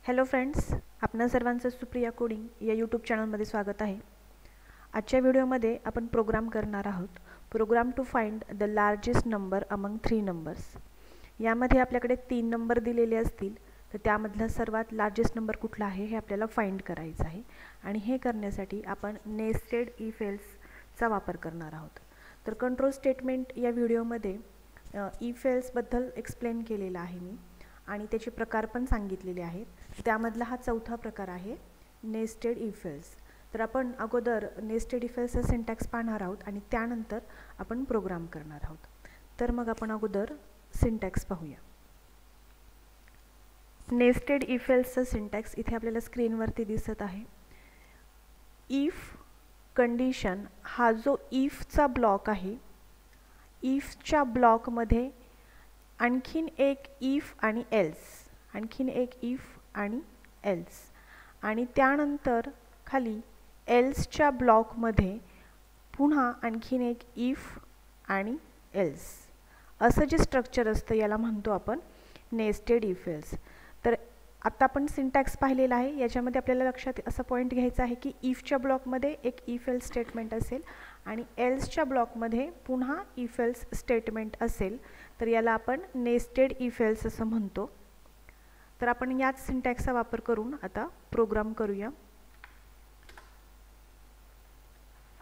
Hello friends, आपणा सर्वांचं Supriya coding या यूट्यूब चॅनलमध्ये स्वागत आहे। आजच्या व्हिडिओमध्ये आपण प्रोग्राम करणार आहोत। Program to find the largest number among 3 numbers. यामध्ये आपल्याकडे 3 नंबर दिलेले असतील, तर त्यामधला सर्वात लार्जेस्ट नंबर कुठला आहे हे आपल्याला फाइंड करायचं आहे आणि हे करण्यासाठी आपण नेस्टेड इफ एल्सचा वापर करणार आहोत। तर कंट्रोल स्टेटमेंट या व्हिडिओमध्ये इफ एल्स बद्दल एक्सप्लेन केलेला आहे मी आणि त्याचे प्रकार पण सांगितलेले आहेत। त्यामधला हा चौथा प्रकार आहे नेस्टेड इफ एल्स। तर आपण अगोदर नेस्टेड इफ एल्सचा सिंटॅक्स पाहणार आहोत आणि त्यानंतर आपण प्रोग्राम करणार आहोत। तर मग आपण अगोदर सिंटॅक्स पाहूया। नेस्टेड इफ एल्सचा सिंटॅक्स इथे आपल्याला स्क्रीनवरती दिसत आहे। इफ कंडिशन हा जो इफचा ब्लॉक आहे, इफच्या ब्लॉकमध्ये आणखीन एक इफ आणि एल्स, आणखीन एक इफ आणि एल्स, आणि त्यानंतर खाली एल्सच्या ब्लॉकमध्ये पुन्हा आणखीन एक इफ आणि एल्स, असं जे स्ट्रक्चर असतं याला म्हणतो आपण नेस्टेड इफ एल्स। तर आता आपण सिंटॅक्स पाहिलेला आहे, याच्यामध्ये आपल्याला लक्षात असा पॉईंट घ्यायचा आहे की इफच्या ब्लॉकमध्ये एक इफ एल्स स्टेटमेंट असेल आणि एल्सच्या ब्लॉकमध्ये पुन्हा इफ एल्स स्टेटमेंट असेल, तर याला आपण नेस्टेड इफ एल्स असं म्हणतो। तर आपण याच सिंटॅक्सचा वापर करून आता प्रोग्राम करूया।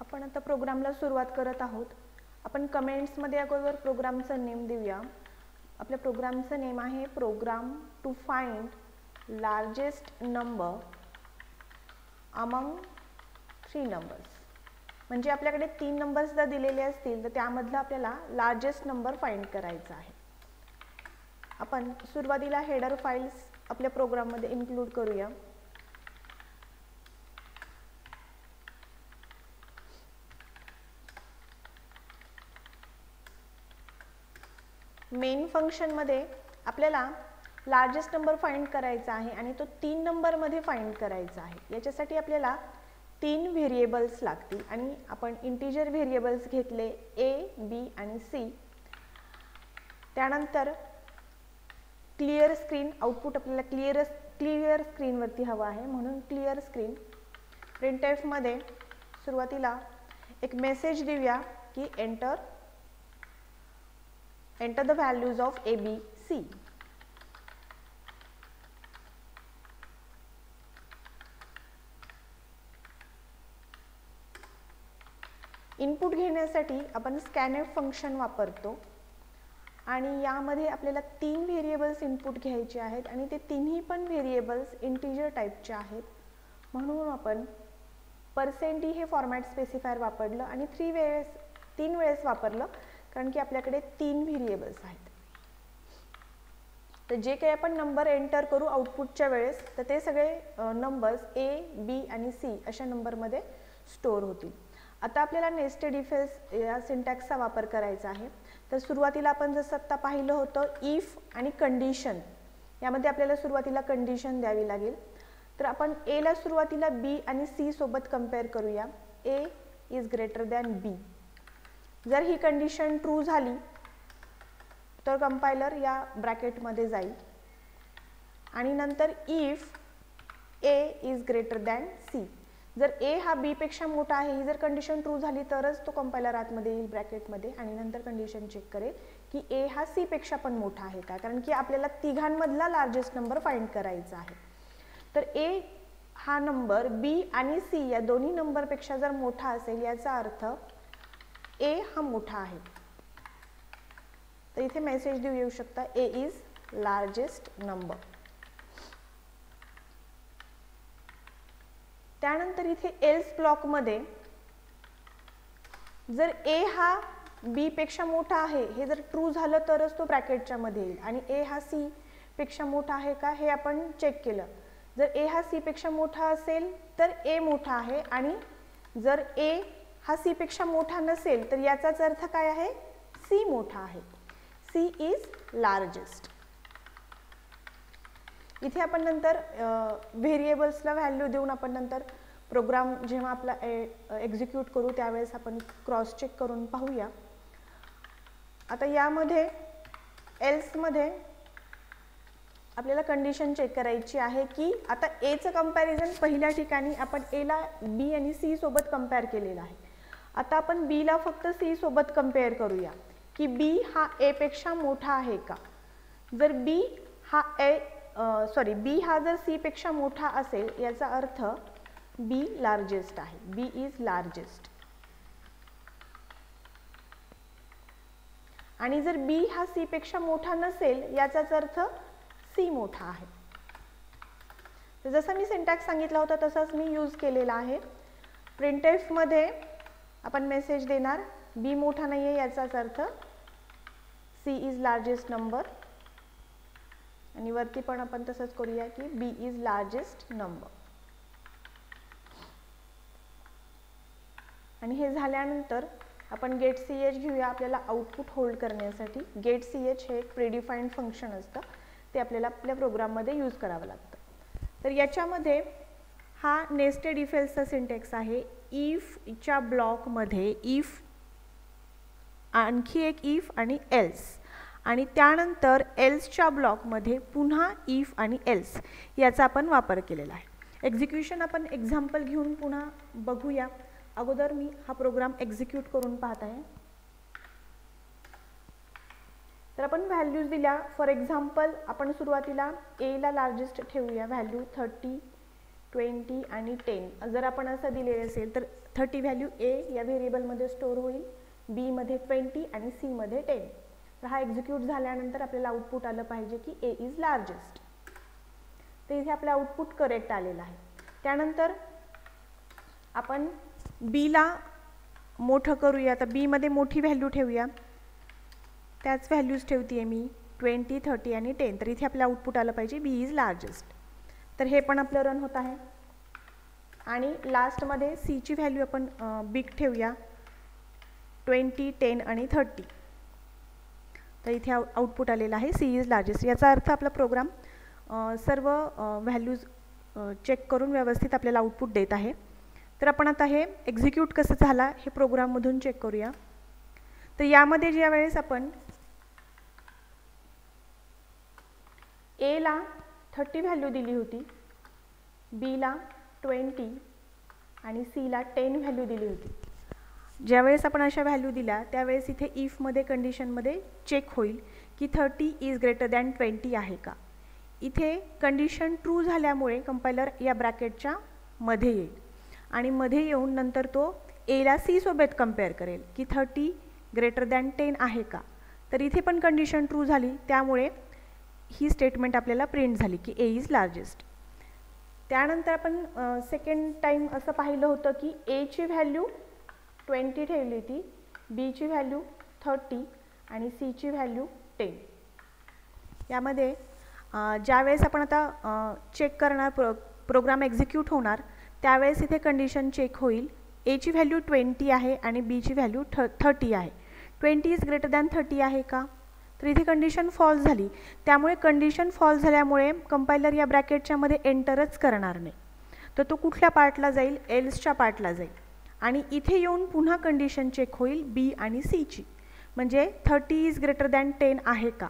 आपण आता प्रोग्रामला सुरुवात करत आहोत। आपण कमेंट्समध्ये अगोदर प्रोग्रामचं नेम देऊया। आपल्या प्रोग्रामचं नेम आहे program to find largest number among 3 numbers. म्हणजे आपल्याकडे 3 नंबर्स जर दिलेले असतील तर त्यामधला आपल्याला लार्जेस्ट नंबर फाइंड करायचा आहे। आपण सुरुवातीला हेडर फाइल्स आपल्या प्रोग्राममध्ये इन्क्लूड करूया। मेन फंक्शनमध्ये आपल्याला लार्जेस्ट नंबर फाइंड करायचा आहे आणि तो 3 नंबरमध्ये फाइंड करायचा आहे। याच्यासाठी आपल्याला 3 व्हेरिएबल्स लागतील आणि आपण इंटिजर व्हेरिएबल्स घेतले ए, बी आणि सी। त्यानंतर क्लिअर स्क्रीन आउटपुट आपल्याला क्लिअर स्क्रीनवरती हवं आहे, म्हणून क्लिअर स्क्रीन। प्रिंटएफ मध्ये सुरुवातीला एक मेसेज देऊया की enter the values of A, B, C. Input घेण्यासाठी आपण स्कॅनएफ फंक्शन वापरतो आणि यामध्ये आपल्याला 3 व्हेरिएबल्स इनपुट घ्यायचे आहेत आणि ते तिन्ही पण व्हेरिएबल्स इंटिजर टाइपचे आहेत, म्हणून आपण % हे फॉर्मॅट स्पेसिफायर वापरलं आणि 3 वेळेस वापरलं, कारण की आपल्याकडे 3 व्हेरिएबल्स आहेत। तर जे काही आपण नंबर एंटर करू आउटपुटच्या वेळेस, तर ते सगळे नंबर्स ए, बी आणि सी अशा नंबरमध्ये स्टोअर होतील। आता आपल्याला नेस्टेड इफ एल्स या सिंटॅक्सचा वापर करायचा आहे। तर सुरुवातीला आपण जसं आता पाहिलं होतं इफ आणि कंडिशन, यामध्ये आपल्याला सुरुवातीला कंडिशन द्यावी लागेल। तर आपण ए ला सुरुवातीला बी आणि सी सोबत कंपेअर करूया। ए इज ग्रेटर दॅन बी। जर ही कंडिशन ट्रू झाली तर कंपायलर या ब्रॅकेटमध्ये जाईल आणि नंतर if A is greater than C. जर ए हा बी पेक्षा मोठा आहे, ही जर कंडिशन ट्रू झाली तरच तो कंपायलर आतमध्ये येईल ब्रॅकेटमध्ये आणि नंतर कंडिशन चेक करेल की ए हा सी पेक्षा पण मोठा आहे का, कारण की आपल्याला तिघांमधला लार्जेस्ट नंबर फाइंड करायचा आहे। तर ए हा नंबर बी आणि सी या दोन्ही नंबरपेक्षा जर मोठा असेल, याचा अर्थ ए हा मोठा आहे। तर इथे मेसेज देऊ येऊ शकता ए इज लार्जेस्ट नंबर। त्यानंतर इथे एल्स ब्लॉकमध्ये जर ए हा बी पेक्षा मोठा आहे हे जर ट्रू झालं तरच तो ब्रॅकेटच्या मध्ये येईल आणि ए हा सी पेक्षा मोठा आहे का हे आपण चेक केलं। जर ए हा सी पेक्षा मोठा असेल तर ए मोठा आहे आणि जर ए हा सी पेक्षा मोठा नसेल तर याचाच अर्थ काय आहे, सी मोठा आहे। C is largest. इथे आपण नंतर व्हेरिएबल्सला व्हॅल्यू देऊन आपण नंतर प्रोग्राम जेव्हा आपला एक्झिक्यूट करू त्यावेळेस आपण क्रॉस चेक करून पाहूया। आता यामध्ये एल्समध्ये आपल्याला कंडिशन चेक करायची आहे की आता एचं कंपॅरिझन पहिल्या ठिकाणी आपण एला बी आणि सी सोबत कंपेअर केलेलं आहे. आता आपण बीला फक्त सी सोबत कंपेअर करूया की बी हा ए पेक्षा मोठा आहे का. जर बी हा जर सी पेक्षा मोठा असेल याचा अर्थ बी लार्जेस्ट आहे, बी इज लार्जेस्ट. आणि जर बी हा सी पेक्षा मोठा नसेल याचाच अर्थ सी मोठा आहे. तर जसं मी सिंटॅक्स सांगितला होता तसाच मी यूज केलेला आहे. प्रिंटएफ मध्ये आपण मेसेज देणार बी मोठा नाही आहे याचाच अर्थ सी इज लार्जेस्ट नंबर, आणि वरती पण आपण तसंच करूया की बी इज लार्जेस्ट नंबर. आणि हे झाल्यानंतर आपण गेट सी एच घेऊया आपल्याला आउटपुट होल्ड करण्यासाठी. गेट सी एच हे एक प्रीडिफाईन्ड फंक्शन असतं, ते आपल्याला आपल्या प्रोग्राममध्ये यूज करावं लागतं. तर याच्यामध्ये हा नेस्टेड इफ एल्सचा सिंटॅक्स आहे. इफच्या ब्लॉकमध्ये इफ, आणखी एक इफ आणि एल्स, आणि त्यानंतर एल्सच्या ब्लॉकमध्ये पुन्हा इफ आणि एल्स याचा आपण वापर केलेला आहे. एक्झिक्युशन आपण एक्झाम्पल घेऊन पुन्हा बघूया. अगोदर मी हा प्रोग्राम एक्झिक्यूट करून पाहत आहे. तर आपण व्हॅल्यूज दिल्या. फॉर एक्झाम्पल आपण सुरुवातीला एला लार्जेस्ट ठेवूया, व्हॅल्यू 30, 20 आणि 10. जर आपण असं दिलेलं असेल तर 30 व्हॅल्यू ए या व्हेरिएबलमध्ये स्टोअर होईल, बी मध्ये 20 आणि सी मध्ये 10. तर हा एक्झिक्यूट झाल्यानंतर आपल्याला आउटपुट आलं पाहिजे की ए इज लार्जेस्ट. तर इथे आपलं आउटपुट करेक्ट आलेलं आहे. त्यानंतर आपण बीला मोठं करूया. तर बी मध्ये मोठी व्हॅल्यू ठेवूया, त्याच व्हॅल्यूज ठेवते मी 20, 30 आणि 10. तर इथे आपलं आउटपुट आलं पाहिजे बी इज लार्जेस्ट. तर हे पण आपलं रन होत आहे. आणि लास्टमध्ये सीची व्हॅल्यू आपण बिग ठेवूया, 20, 10 आणि 30. तर इथे आउटपुट आलेलं आहे सी इज लार्जेस्ट. याचा अर्थ आपला प्रोग्राम सर्व व्हॅल्यूज चेक करून व्यवस्थित आपल्याला आउटपुट देत आहे. तर आपण आता हे एक्झिक्यूट कसं झाला हे प्रोग्राममधून चेक करूया. तर यामध्ये ज्या वेळेस आपण एला 30 व्हॅल्यू दिली होती, बीला 20 आणि सीला 10 व्हॅल्यू दिली होती. ज्यावेळेस आपण अशा व्हॅल्यू दिल्या त्यावेळेस इथे इफमध्ये कंडिशनमध्ये चेक होईल की 30 इज ग्रेटर दॅन 20 आहे का. इथे कंडिशन ट्रू झाल्यामुळे कंपायलर या ब्रॅकेटच्या मध्ये येईल आणि मध्ये येऊन नंतर तो एला सी सोबत कंपेअर करेल की 30 ग्रेटर दॅन 10 आहे का. तर इथे पण कंडिशन ट्रू झाली, त्यामुळे ही स्टेटमेंट आपल्याला प्रिंट झाली की ए इज लार्जेस्ट. त्यानंतर आपण सेकंड टाइम असं पाहिलं होतं की एची व्हॅल्यू 20 ठेवली होती, बीची व्हॅल्यू 30 आणि सीची व्हॅल्यू 10. यामध्ये ज्यावेळेस आपण आता चेक करणार प्रोग्राम एक्झिक्यूट होणार त्यावेळेस इथे कंडिशन चेक होईल. एची व्हॅल्यू 20 आहे आणि बीची व्हॅल्यू 30 आहे. 20 इज ग्रेटर दॅन 30 आहे का. तर इथे कंडिशन फॉल्स झाली, त्यामुळे कंडिशन फॉल्स झाल्यामुळे कंपायलर या ब्रॅकेटच्या मध्ये एंटरच करणार नाही. तर तो कुठल्या पार्टला जाईल, एल्सच्या पार्टला जाईल आणि इथे येऊन पुन्हा कंडिशन चेक होईल बी आणि सीची, म्हणजे 30 इज ग्रेटर दॅन 10 आहे का.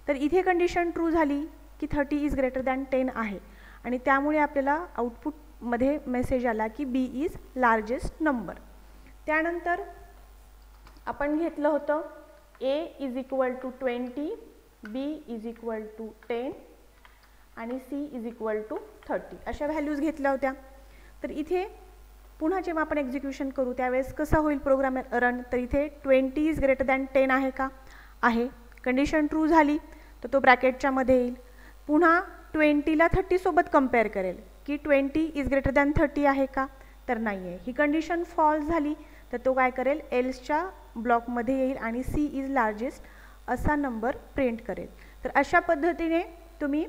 तर इथे कंडिशन ट्रू झाली की 30 इज ग्रेटर दॅन 10 आहे आणि त्यामुळे आपल्याला आउटपुटमध्ये मेसेज आला की बी इज लार्जेस्ट नंबर. त्यानंतर आपण घेतलं होतं A is equal to 20, B is equal to 10 आणि सी इज इक्वल टू 30 अशा व्हॅल्यूज घेतल्या होत्या. तर इथे पुन्हा जेव्हा आपण एक्झिक्युशन करू त्यावेळेस कसा होईल प्रोग्राम रन. तर इथे 20 इज ग्रेटर दॅन 10 आहे का, आहे. कंडिशन ट्रू झाली तर तो ब्रॅकेटच्या मध्ये येईल. पुन्हा 20ला 30 सोबत कंपेअर करेल की 20 इज ग्रेटर दॅन 30 आहे का, तर नाही आहे. ही कंडिशन फॉल्स झाली तर तो काय करेल, एल्सच्या ब्लॉकमध्ये येईल आणि सी इज लार्जेस्ट असा नंबर प्रिंट करेल. तर अशा पद्धतीने तुम्ही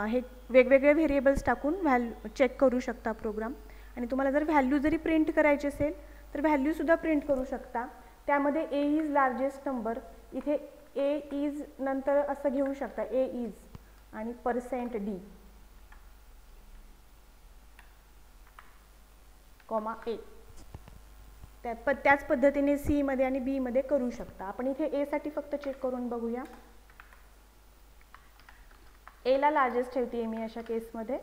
हे वेगवेगळे व्हेरिएबल्स टाकून व्हॅल्यू चेक करू शकता प्रोग्राम. आणि तुम्हाला जर व्हॅल्यू जरी प्रिंट करायची असेल तर व्हॅल्यूसुद्धा प्रिंट करू शकता. त्यामध्ये ए इज लार्जेस्ट नंबर, इथे ए इज नंतर असं घेऊ शकता, ए इज आणि %d कॉमा ए. त्याच पद्धतीने सी मध्ये आणि बी मध्ये करू शकता. आपण इथे ए साठी फक्त चेक करून बघूया. एला लार्जेस्ट ठेवते मी अशा केसमध्ये.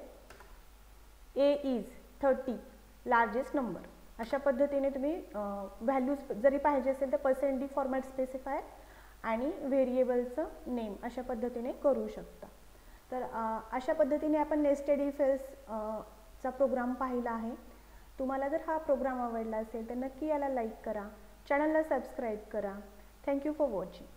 ए इज 30 लार्जेस्ट नंबर. अशा पद्धतीने तुम्ही व्हॅल्यूज जरी पाहिजे असेल तर % फॉर्मॅट स्पेसिफायर आणि व्हेरिएबलचं नेम अशा पद्धतीने करू शकता. तर अशा पद्धतीने आपण नेस्टेड इफ एल्स चा प्रोग्राम पाहिला आहे. तुम्हाला जर हा प्रोग्राम आवडला असेल तर नक्की याला लाईक करा, चॅनलला सबस्क्राईब करा. Thank you for watching.